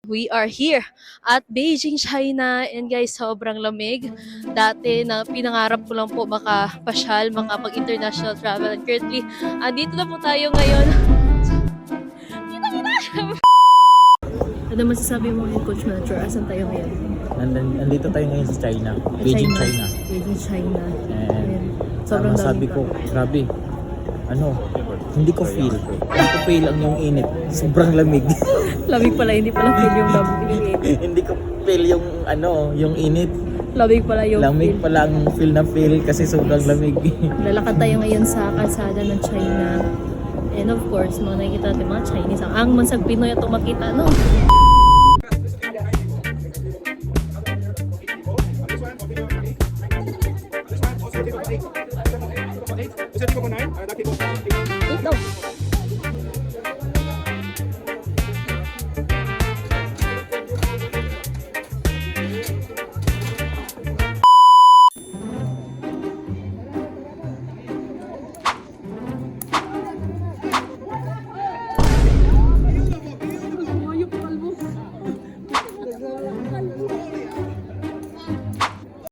We are here at Beijing, China, and guys, sobrang lamig. Dati na pinangarap ko lang po makapasyal, makapag-international travel, and currently, andito na po tayo ngayon. Ano masasabi mo ngayon, Coach Melchor? Asan tayo ngayon? Nandito tayo ngayon sa China. Beijing, China. Beijing, China. And sobrang sabi ko, grabe. Hindi ko feel ang yung init. Sobrang lamig. Lamig pala, hindi pala feel yung lamig. Hindi ko feel yung init. Lamig pala yung Lamig feel. pala ang feel na feel kasi sobrang lamig. Lalakad tayo ngayon sa kalsada ng China. And of course, mga nakikita natin mga Chinese. Ang mansag Pinoy ito makita, no?